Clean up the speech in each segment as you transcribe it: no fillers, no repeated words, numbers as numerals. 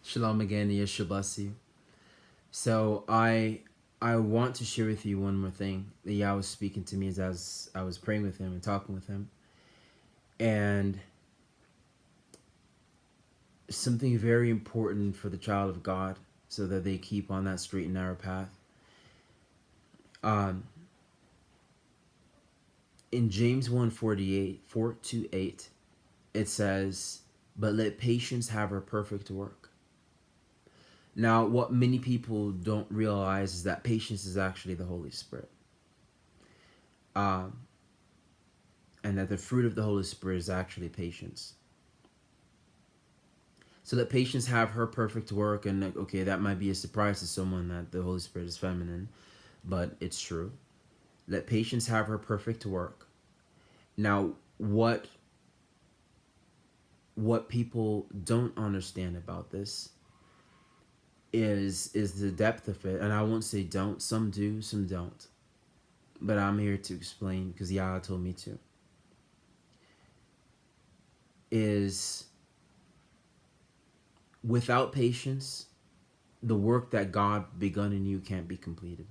Shalom again, Yeshua bless you. So I want to share with you one more thing that Yah was speaking to me as I was praying with him and talking with him. And something very important for the child of God so that they keep on that straight and narrow path. In James 1:48, 4-8, it says, "But let patience have her perfect work." Now, what many people don't realize is that patience is actually the Holy Spirit. And that the fruit of the Holy Spirit is actually patience. So let patience have her perfect work, and okay, that might be a surprise to someone that the Holy Spirit is feminine, but it's true. Let patience have her perfect work. Now, what people don't understand about this is the depth of it, and I won't say don't. Some do, some don't. But I'm here to explain because Yah told me to. Is without patience, the work that God begun in you can't be completed.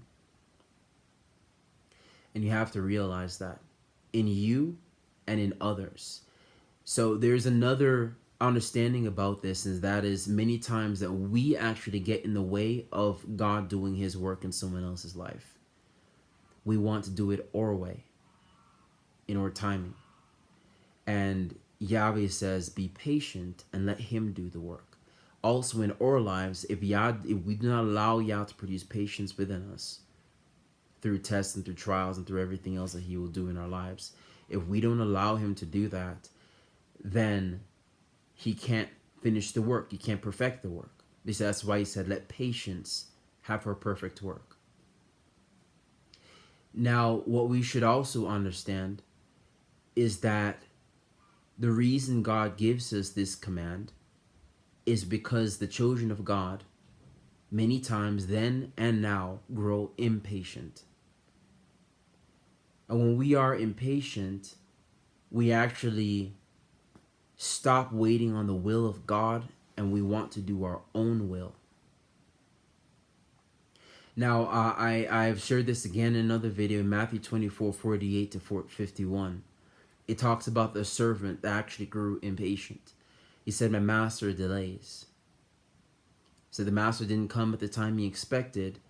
And you have to realize that in you and in others. So there's another understanding about this, and that is many times that we actually get in the way of God doing his work in someone else's life. We want to do it our way, in our timing. And Yahweh says, be patient and let him do the work. Also in our lives, if we do not allow Yah to produce patience within us, through tests and through trials and through everything else that he will do in our lives, if we don't allow him to do that, then he can't finish the work. He can't perfect the work. Because that's why he said, let patience have her perfect work. Now, what we should also understand is that the reason God gives us this command is because the children of God, many times then and now, grow impatient. And when we are impatient, we actually stop waiting on the will of God and we want to do our own will. Now, I've shared this again in another video, in Matthew 24:48-51. It talks about the servant that actually grew impatient. He said, my master delays. So the master didn't come at the time he expected.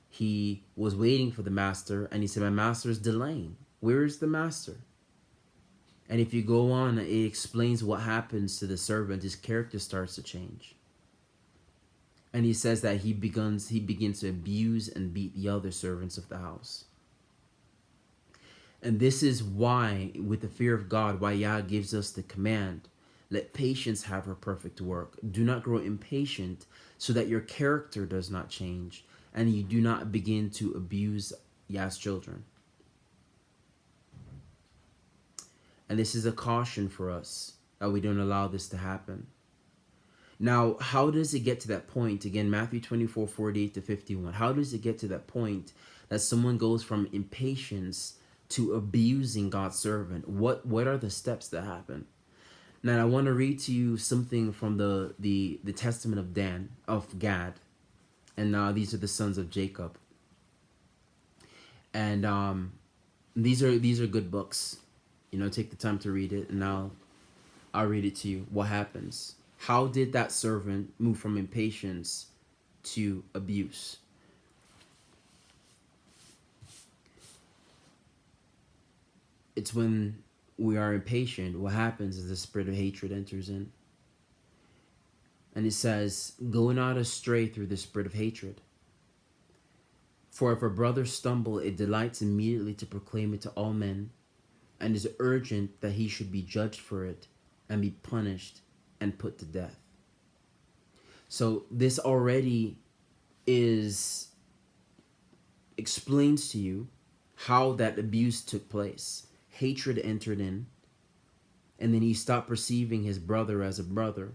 He was waiting for the master, and he said, my master is delaying. Where is the master? And if you go on, it explains what happens to the servant. His character starts to change. And he says that he begins to abuse and beat the other servants of the house. And this is why, with the fear of God, why Yah gives us the command, let patience have her perfect work. Do not grow impatient so that your character does not change and you do not begin to abuse Yah's children. And this is a caution for us that we don't allow this to happen. Now, how does it get to that point? Again, Matthew 24:48-51. How does it get to that point that someone goes from impatience to abusing God's servant? What are the steps that happen? Now, I want to read to you something from the testament of Gad. And these are the sons of Jacob. And these are good books. Take the time to read it, and I'll read it to you. What happens? How did that servant move from impatience to abuse? It's when we are impatient. What happens is the spirit of hatred enters in. And it says, go not astray through the spirit of hatred. For if a brother stumble, it delights immediately to proclaim it to all men, and is urgent that he should be judged for it and be punished and put to death. So this already explains to you how that abuse took place. Hatred entered in, and then he stopped perceiving his brother as a brother.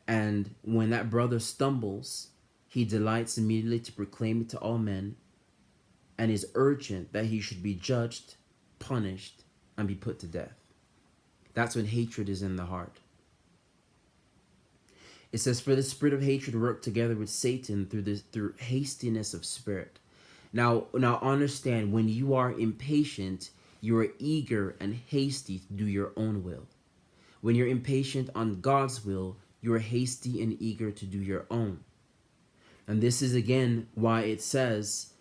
And when that brother stumbles, he delights immediately to proclaim it to all men, and is urgent that he should be judged, punished, and be put to death. That's when hatred is in the heart. It says, "For the spirit of hatred worked together with Satan through hastiness of spirit." Now understand, when you are impatient, you are eager and hasty to do your own will. When you're impatient on God's will, you are hasty and eager to do your own. And this is again why it says,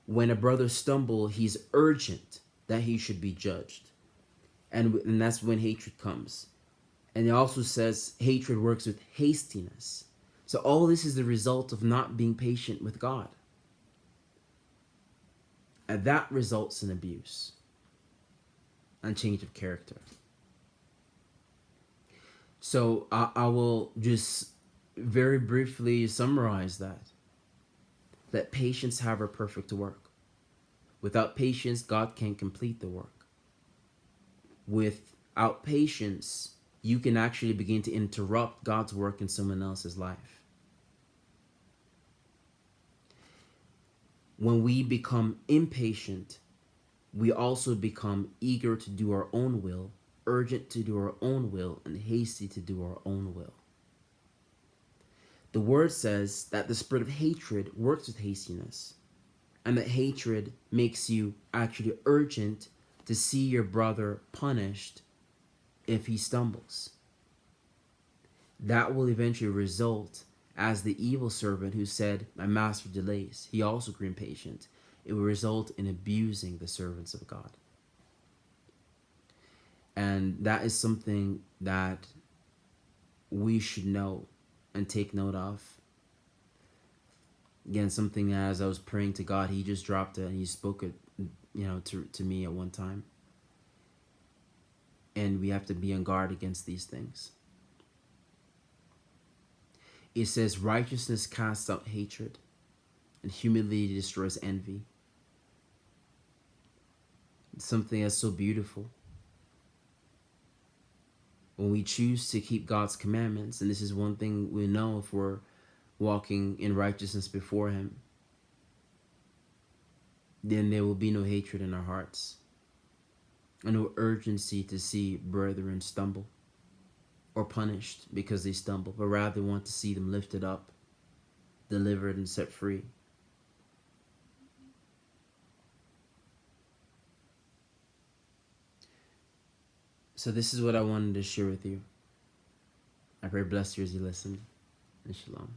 when a brother stumble, he's urgent that he should be judged. And that's when hatred comes. And it also says hatred works with hastiness. So all this is the result of not being patient with God. And that results in abuse and change of character. So I will just very briefly summarize that patience have a perfect work. Without patience, God can't complete the work. Without patience, you can actually begin to interrupt God's work in someone else's life. When we become impatient, we also become eager to do our own will, urgent to do our own will, and hasty to do our own will. The word says that the spirit of hatred works with hastiness, and that hatred makes you actually urgent to see your brother punished if he stumbles. That will eventually result, as the evil servant who said, "My master delays," he also grew impatient. It will result in abusing the servants of God. And that is something that we should know and take note of. Again, something that, as I was praying to God, he just dropped it and he spoke it, to me at one time. And we have to be on guard against these things. It says, "Righteousness casts out hatred, and humility destroys envy." It's something that's so beautiful. When we choose to keep God's commandments, and this is one thing we know if we're walking in righteousness before him, then there will be no hatred in our hearts, and no urgency to see brethren stumble or punished because they stumble, but rather want to see them lifted up, delivered, and set free. So this is what I wanted to share with you. I pray bless you as you listen, and shalom.